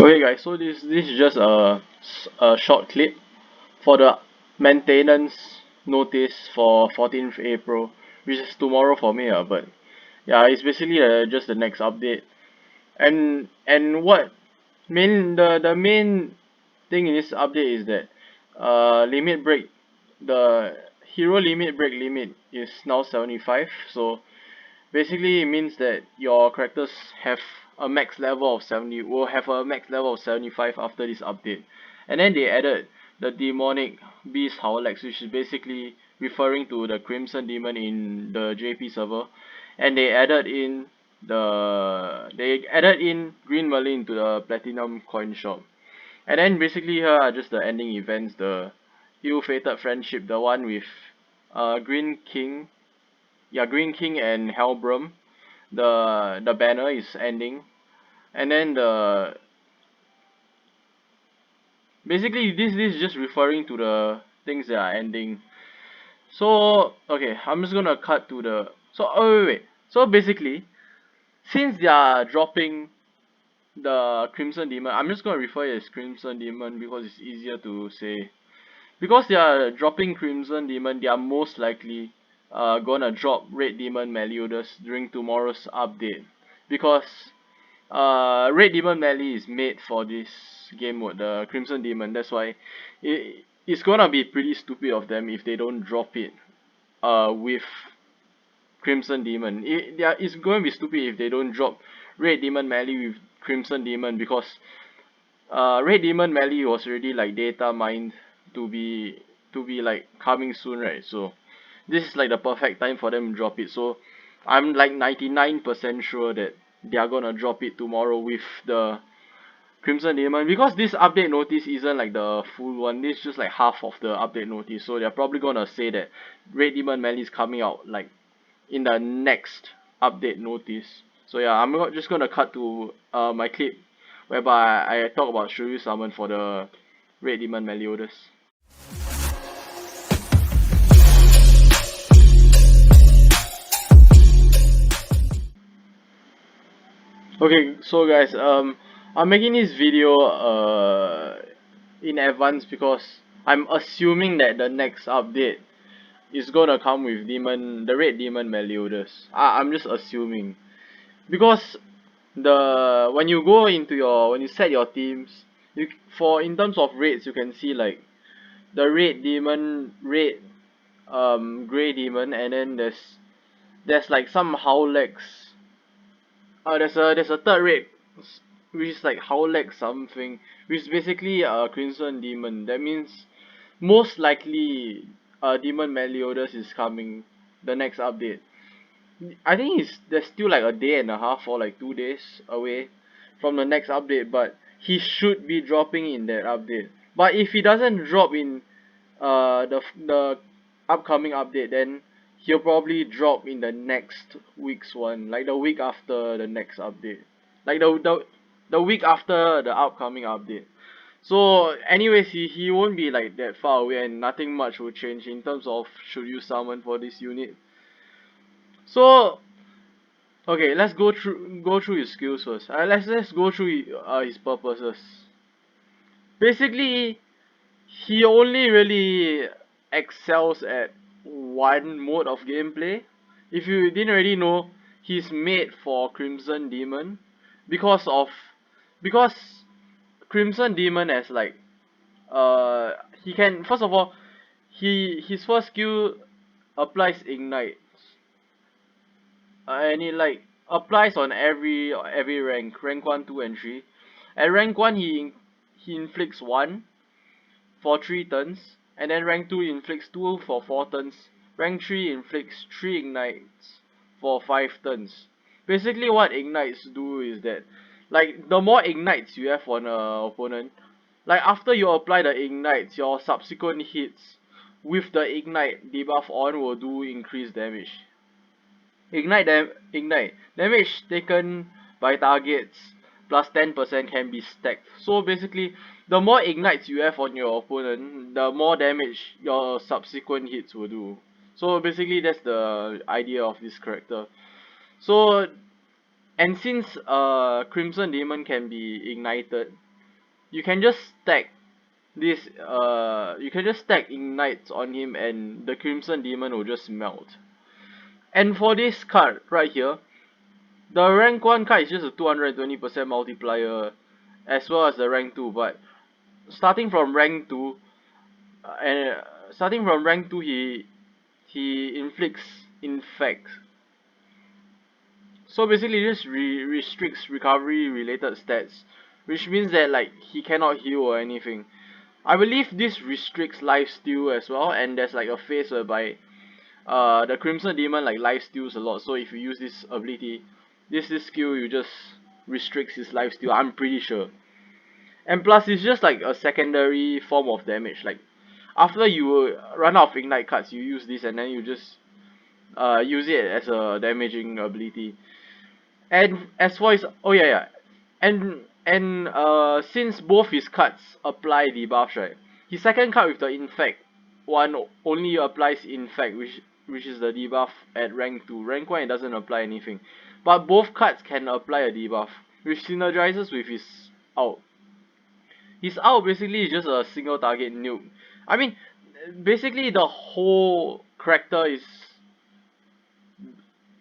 Okay guys, so this is just a short clip for the maintenance notice for 14th April, which is tomorrow for me, but yeah, it's basically just the next update. And what the main thing in this update is that limit break, the hero limit break limit is now 75. So basically, it means that your characters have a max level of 70, will have a max level of 75 after this update. And then they added the demonic beast Howlex, which is basically referring to the Crimson Demon in the JP server. And they added in Green Merlin to the Platinum coin shop. And then basically here are just the ending events, the ill-fated friendship, the one with Green King, Green King and Hellbrum. The banner is ending, and then the basically this is just referring to the things that are ending. So okay, I'm just gonna cut to the wait. So basically, since they are dropping the Crimson Demon, I'm just gonna refer it as Crimson Demon because it's easier to say. Because they are dropping Crimson Demon, they are most likely gonna drop Red Demon Meliodas during tomorrow's update. Because Red Demon Melee is made for this game mode, the Crimson Demon. That's why it's gonna be pretty stupid of them if they don't drop it with Crimson Demon. It's going to be stupid if they don't drop Red Demon Melee with Crimson Demon, because Red Demon Melee was already like data mined to be like coming soon, right? So this is like the perfect time for them to drop it. So I'm like 99% sure that they are gonna drop it tomorrow with the Crimson Demon, because this update notice isn't like the full one. This is just like half of the update notice. So they're probably gonna say that Red Demon Melee is coming out like in the next update notice. So yeah, just gonna cut to my clip whereby I talk about Shuryu Summon for the Red Demon Meliodas. Okay, so guys, I'm making this video in advance because I'm assuming that the next update is gonna come with the Red Demon Meliodas. I'm just assuming, because when you go into when you set your teams, for in terms of raids, you can see like the Red Demon, Grey Demon, and then there's like some Howlex. There's a third raid, which is like Howlex something, which is basically a Crimson Demon. That means most likely Demon Meliodas is coming the next update. I think there's still like a day and a half or like 2 days away from the next update, but he should be dropping in that update. But if he doesn't drop in the upcoming update, then he'll probably drop in the next week's one, like the week after the next update, like the week after the upcoming update. So anyways, he won't be like that far away, and nothing much will change in terms of should you summon for this unit. So okay, let's go through his skills first. Let's go through his purposes. Basically, he only really excels at one mode of gameplay. If you didn't already know, he's made for Crimson Demon because of because Crimson Demon has like he can, first of all, his first skill applies ignite, and it like applies on every rank 1, 2 and 3. At rank 1 he inflicts 1 for 3 turns, and then rank 2 inflicts 2 for 4 turns, rank 3 inflicts 3 ignites for 5 turns. Basically what ignites do is that, like, the more ignites you have on a opponent, like after you apply the ignites, your subsequent hits with the ignite debuff on will do increased damage. Ignite damage taken by targets plus 10% can be stacked. So basically, the more ignites you have on your opponent, the more damage your subsequent hits will do. So basically, that's the idea of this character. So, and since Crimson Demon can be ignited, you can just stack this you can just stack ignites on him and the Crimson Demon will just melt. And for this card right here, the rank 1 card is just a 220% multiplier as well as the rank 2, but starting from rank 2 and starting from rank 2 he inflicts infect. So basically it just restricts recovery related stats, which means that like he cannot heal or anything. I believe this restricts lifesteal as well, and there's like a phase whereby the Crimson Demon like lifesteals a lot, so if you use this ability, this skill, you just restricts his lifesteal, I'm pretty sure. And plus it's just like a secondary form of damage, like after you run out of ignite cards, you use this and then you just use it as a damaging ability. And as for his, oh yeah, and since both his cards apply debuffs, right? His second card with the infect one only applies infect, which is the debuff at rank 2. Rank 1 it doesn't apply anything. But both cards can apply a debuff, which synergizes with his out. His out basically is just a single target nuke. I mean, basically the whole character is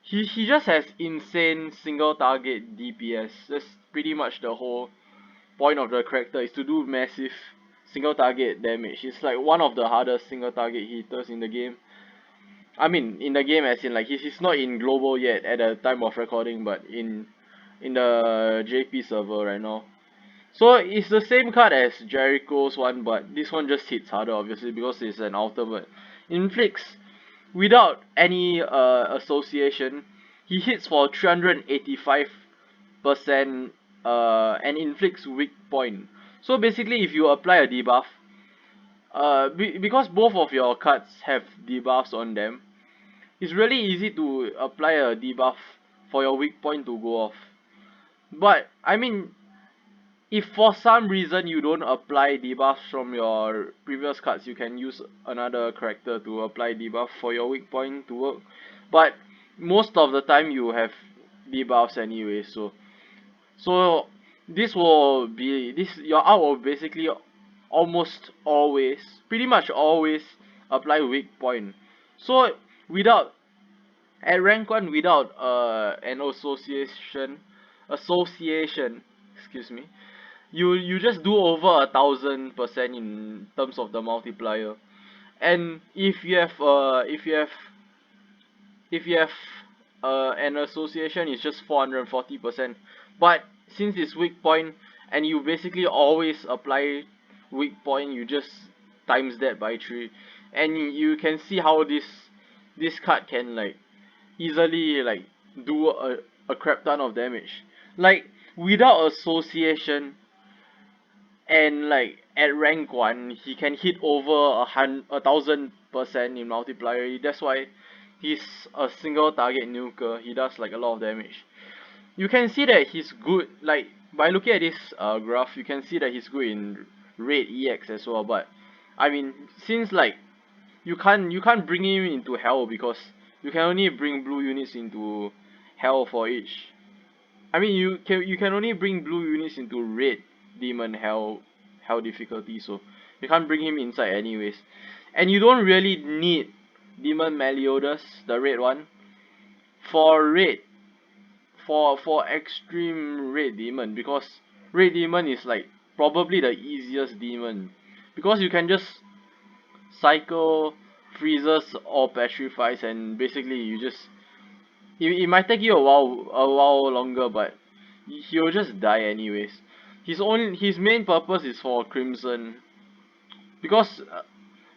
he just has insane single target DPS. That's pretty much the whole point of the character, is to do massive single target damage. It's like one of the hardest single target hitters in the game. I mean in the game as in like he's not in global yet at the time of recording, but in the JP server right now. So it's the same card as Jericho's one, but this one just hits harder obviously because it's an ultimate. Inflicts without any association. He hits for 385% and inflicts weak point. So basically if you apply a debuff, because both of your cards have debuffs on them, it's really easy to apply a debuff for your weak point to go off. But I mean, if for some reason you don't apply debuffs from your previous cards, you can use another character to apply debuff for your weak point to work. But most of the time you have debuffs anyway, so this will be this your out will basically almost always, pretty much always apply weak point. So without at rank 1 without an association, excuse me, you just do over 1,000% in terms of the multiplier. And if you have an association, it's just 440%. But since it's weak point and you basically always apply weak point, you just times that by 3, and you can see how this card can like easily like do a crap ton of damage. Like without association and like at rank 1 he can hit over 1,000% in multiplier. That's why he's a single target nuker. He does like a lot of damage. You can see that he's good, like by looking at this graph, you can see that he's good in red EX as well. But I mean, since like you can't bring him into hell because you can only bring blue units into hell for each. I mean you can only bring blue units into red demon hell difficulty, so you can't bring him inside anyways. And you don't really need demon Meliodas, the red one, for red for extreme red demon, because red demon is like probably the easiest demon because you can just cycle freezes or petrifies and basically you just it might take you a while longer, but he'll just die anyways. His main purpose is for Crimson, because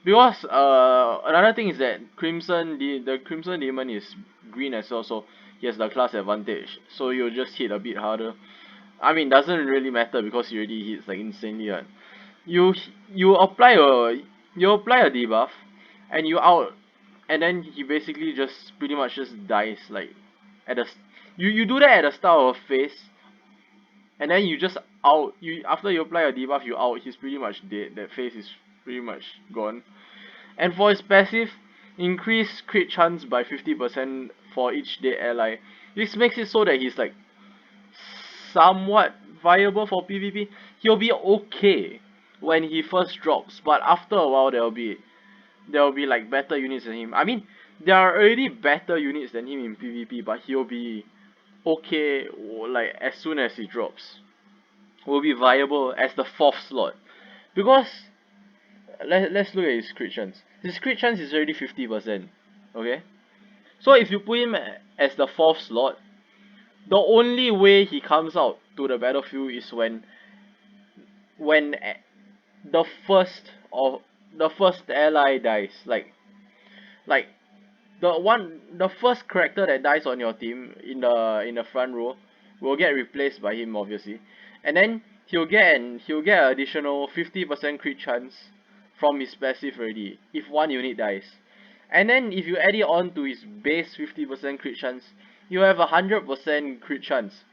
another thing is that the Crimson Demon is green as well, so he has the class advantage, so you'll just hit a bit harder. I mean, doesn't really matter because he already hits like insanely hard. You you apply a you apply a debuff and you out, and then he basically just pretty much just dies like at the you do that at the start of a phase, and then you just out, you after you apply a debuff you out, he's pretty much dead. That phase is pretty much gone. And for his passive, increase crit chance by 50% for each dead ally. This makes it so that he's like somewhat viable for PvP. He'll be okay when he first drops, but after a while there'll be like better units than him. I mean, there are already better units than him in PvP, but he'll be okay like as soon as he drops. Will be viable as the 4th slot. Because let's look at his crit chance. His crit chance is already 50%. Okay? So if you put him as the 4th slot, the only way he comes out to the battlefield is when the first ally dies. Like the first character that dies on your team in the front row will get replaced by him, obviously, and then he'll get an additional 50% crit chance from his passive already if one unit dies, and then if you add it on to his base 50% crit chance, you have 100% crit chance.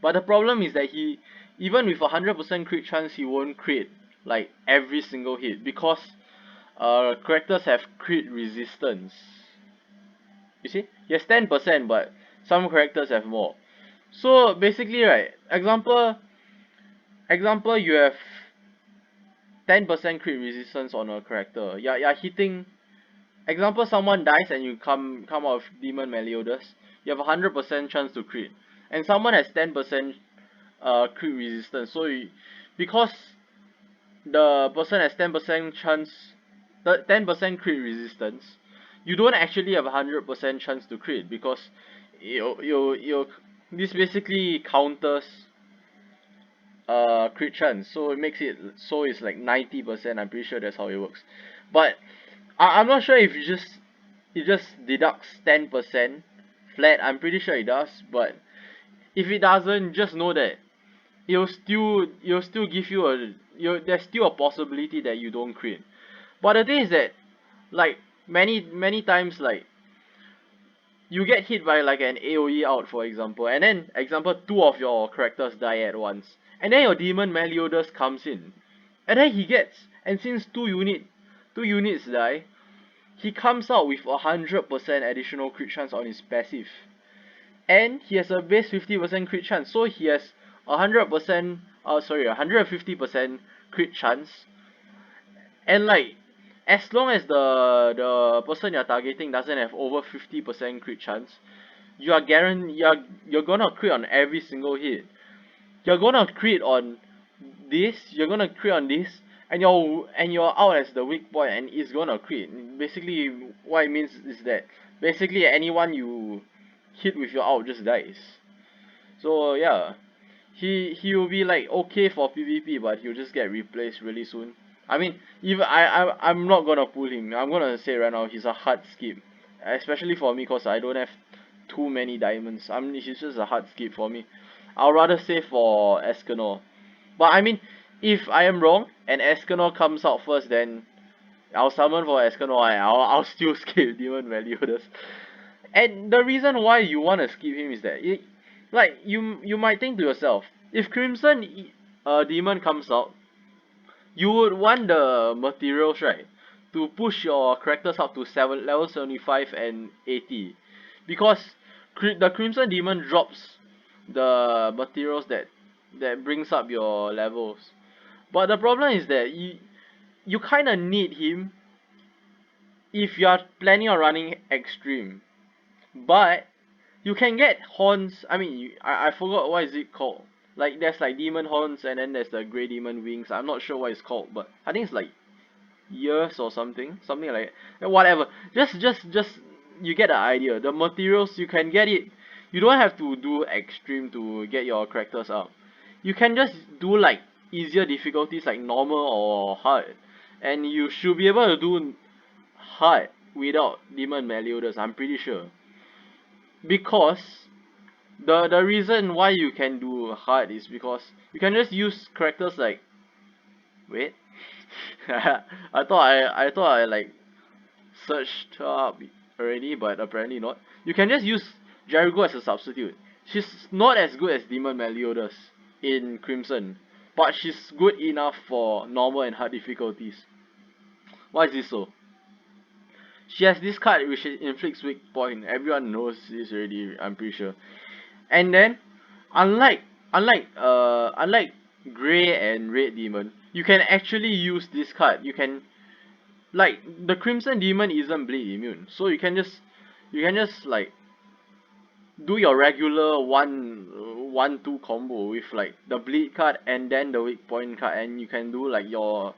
But the problem is that he, even with 100% crit chance, he won't crit like every single hit because characters have crit resistance. You see, he has 10%, but some characters have more. So basically, right, example, you have 10% crit resistance on a character. You're hitting. Example, someone dies and you come out with Demon Meliodas. You have 100% chance to crit, and someone has 10% crit resistance. So because the person has 10% chance, 10% crit resistance, you don't actually have 100% chance to crit because you this basically counters crit chance, so it makes it so it's like 90%. I'm pretty sure that's how it works, but I'm not sure if it just deducts 10% flat. I'm pretty sure it does, but if it doesn't, just know that it'll still give you there's still a possibility that you don't crit. But the thing is that, like, many times, like, you get hit by like an AoE out, for example, and then example 2 of your characters die at once, and then your Demon Meliodas comes in, and then and since 2 units die, he comes out with 100% additional crit chance on his passive, and he has a base 50% crit chance, so he has 150% crit chance, and like, as long as the person you're targeting doesn't have over 50% crit chance, you're gonna crit on every single hit. You're gonna crit on this, and you're out as the weak point, and it's gonna crit. Basically, what it means is that basically anyone you hit with your ult just dies. So yeah, he will be like okay for PvP, but he'll just get replaced really soon. I mean, even I'm not gonna pull him. I'm gonna say right now he's a hard skip, especially for me cause I don't have too many diamonds. He's just a hard skip for me. I'll rather say for Escanor. But I mean, if I am wrong and Escanor comes out first, then I'll summon for Escanor and I'll still skip Demon Meliodas. And the reason why you wanna skip him is that like you might think to yourself, if Crimson Demon comes out, you would want the materials, right, to push your characters up to level 75 and 80, because the Crimson Demon drops the materials that brings up your levels. But the problem is that you kind of need him if you are planning on running extreme. But you can get horns. I mean, I forgot what is it called. Like, there's like demon horns, and then there's the grey demon wings. I'm not sure what it's called, but I think it's like ears or something like that. Whatever. Just you get the idea. The materials, you can get it. You don't have to do extreme to get your characters up. You can just do like easier difficulties like normal or hard, and you should be able to do hard without Demon Meliodas. I'm pretty sure, because the reason why you can do hard is because you can just use characters like, wait, I thought I like searched her up already, but apparently not. You can just use Jericho as a substitute. She's not as good as Demon Meliodas in Crimson, but she's good enough for normal and hard difficulties. Why is this so? She has this card which inflicts weak point. Everyone knows this already, I'm pretty sure. And then, unlike unlike Grey and Red Demon, you can actually use this card. You can, like, the Crimson Demon isn't bleed immune, so you can just like do your regular 1-2 combo with like the bleed card and then the weak point card, and you can do like your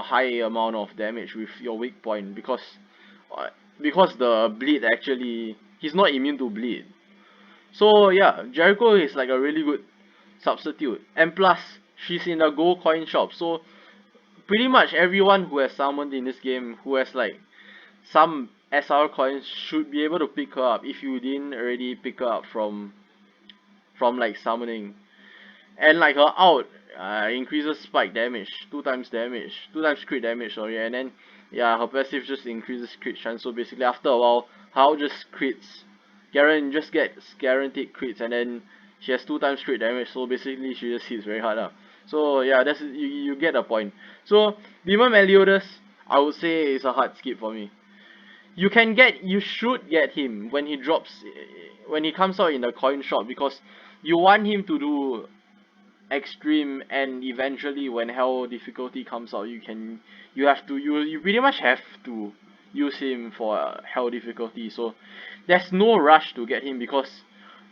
high amount of damage with your weak point, uh, because the bleed actually, he's not immune to bleed. So yeah, Jericho is like a really good substitute, and plus she's in the gold coin shop, so pretty much everyone who has summoned in this game who has like some SR coins should be able to pick her up if you didn't already pick her up from like summoning. And like her out increases spike damage, 2 times crit damage, sorry, and then yeah, her passive just increases crit chance. So basically after a while, her out just crits, just gets guaranteed crits, and then she has 2 times crit damage. So basically she just hits very hard lah. So yeah, that's you get the point. So Demon Meliodas, I would say is a hard skip for me. You should get him when he drops, when he comes out in the coin shop, because you want him to do extreme, and eventually when hell difficulty comes out, you pretty much have to use him for hell difficulty. So there's no rush to get him because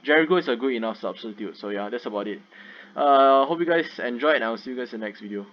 Jericho is a good enough substitute. So yeah, that's about it. Hope you guys enjoyed, and I'll see you guys in the next video.